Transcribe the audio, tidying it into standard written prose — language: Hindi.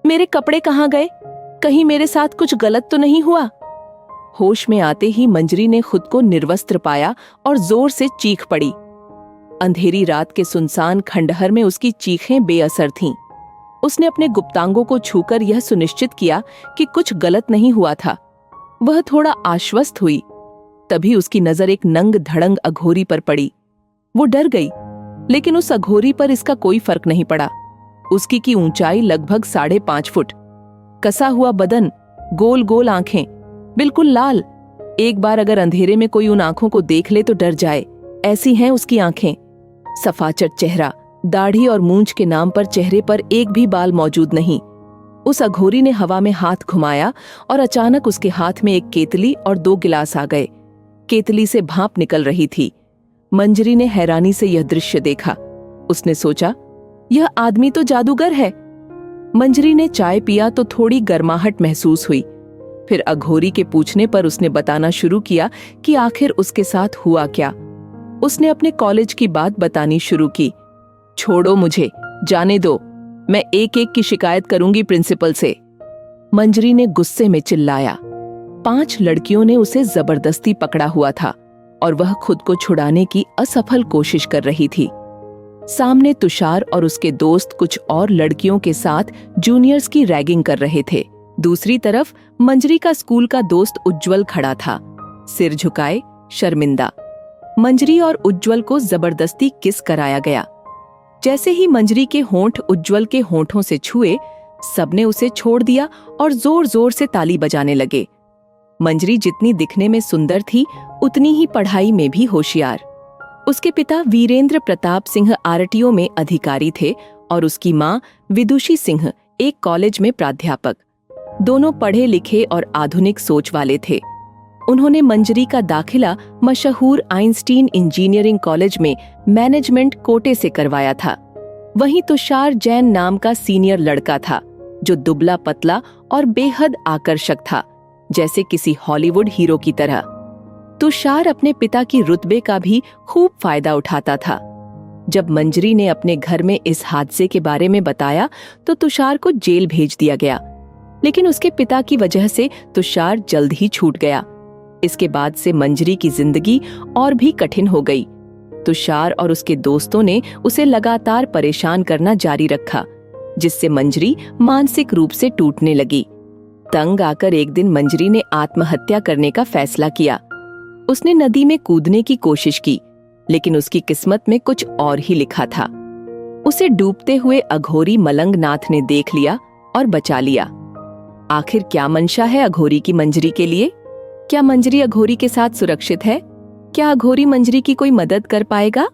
मेरे कपड़े कहाँ गए? कहीं मेरे साथ कुछ गलत तो नहीं हुआ? होश में आते ही मंजरी ने खुद को निर्वस्त्र पाया और जोर से चीख पड़ी। अंधेरी रात के सुनसान खंडहर में उसकी चीखें बेअसर थीं। उसने अपने गुप्तांगों को छूकर यह सुनिश्चित किया कि कुछ गलत नहीं हुआ था। वह थोड़ा आश्वस्त हुई। तभी उसकी नजर एक नंग धड़ंग अघोरी पर पड़ी। वो डर गई, लेकिन उस अघोरी पर इसका कोई फर्क नहीं पड़ा। उसकी की ऊंचाई लगभग 5.5 फुट, कसा हुआ बदन, गोल गोल आंखें, बिल्कुल लाल। एक बार अगर अंधेरे में कोई उन आंखों को देख ले तो डर जाए, ऐसी हैं उसकी आंखें। सफाचट चेहरा, दाढ़ी और मूंछ के नाम पर चेहरे पर एक भी बाल मौजूद नहीं। उस अघोरी ने हवा में हाथ घुमाया और अचानक उसके हाथ में एक केतली और 2 गिलास आ गए। केतली से भाप निकल रही थी। मंजरी ने हैरानी से यह दृश्य देखा। उसने सोचा, यह आदमी तो जादूगर है। मंजरी ने चाय पिया तो थोड़ी गर्माहट महसूस हुई। फिर अघोरी के पूछने पर उसने बताना शुरू किया कि आखिर उसके साथ हुआ क्या। उसने अपने कॉलेज की बात बतानी शुरू की। छोड़ो मुझे, जाने दो, मैं एक एक की शिकायत करूंगी प्रिंसिपल से, मंजरी ने गुस्से में चिल्लाया। 5 लड़कियों ने उसे जबरदस्ती पकड़ा हुआ था और वह खुद को छुड़ाने की असफल कोशिश कर रही थी। सामने तुषार और उसके दोस्त कुछ और लड़कियों के साथ जूनियर्स की रैगिंग कर रहे थे। दूसरी तरफ मंजरी का स्कूल का दोस्त उज्जवल खड़ा था, सिर झुकाए, शर्मिंदा। मंजरी और उज्जवल को जबरदस्ती किस कराया गया। जैसे ही मंजरी के होंठ उज्जवल के होंठों से छुए, सबने उसे छोड़ दिया और जोर जोर से ताली बजाने लगे। मंजरी जितनी दिखने में सुंदर थी, उतनी ही पढ़ाई में भी होशियार। उसके पिता वीरेंद्र प्रताप सिंह आरटीओ में अधिकारी थे और उसकी मां विदुषी सिंह एक कॉलेज में प्राध्यापक। दोनों पढ़े लिखे और आधुनिक सोच वाले थे। उन्होंने मंजरी का दाखिला मशहूर आइंस्टीन इंजीनियरिंग कॉलेज में मैनेजमेंट कोटे से करवाया था। वहीं तुषार जैन नाम का सीनियर लड़का था, जो दुबला पतला और बेहद आकर्षक था, जैसे किसी हॉलीवुड हीरो की तरह। तुषार अपने पिता की रुतबे का भी खूब फायदा उठाता था। जब मंजरी ने अपने घर में इस हादसे के बारे में बताया तो तुषार को जेल भेज दिया गया, लेकिन उसके पिता की वजह से तुषार जल्द ही छूट गया। इसके बाद से मंजरी की जिंदगी और भी कठिन हो गई। तुषार और उसके दोस्तों ने उसे लगातार परेशान करना जारी रखा, जिससे मंजरी मानसिक रूप से टूटने लगी। तंग आकर एक दिन मंजरी ने आत्महत्या करने का फैसला किया। उसने नदी में कूदने की कोशिश की, लेकिन उसकी किस्मत में कुछ और ही लिखा था। उसे डूबते हुए अघोरी मलंग नाथ ने देख लिया और बचा लिया। आखिर क्या मंशा है अघोरी की मंजरी के लिए? क्या मंजरी अघोरी के साथ सुरक्षित है? क्या अघोरी मंजरी की कोई मदद कर पाएगा?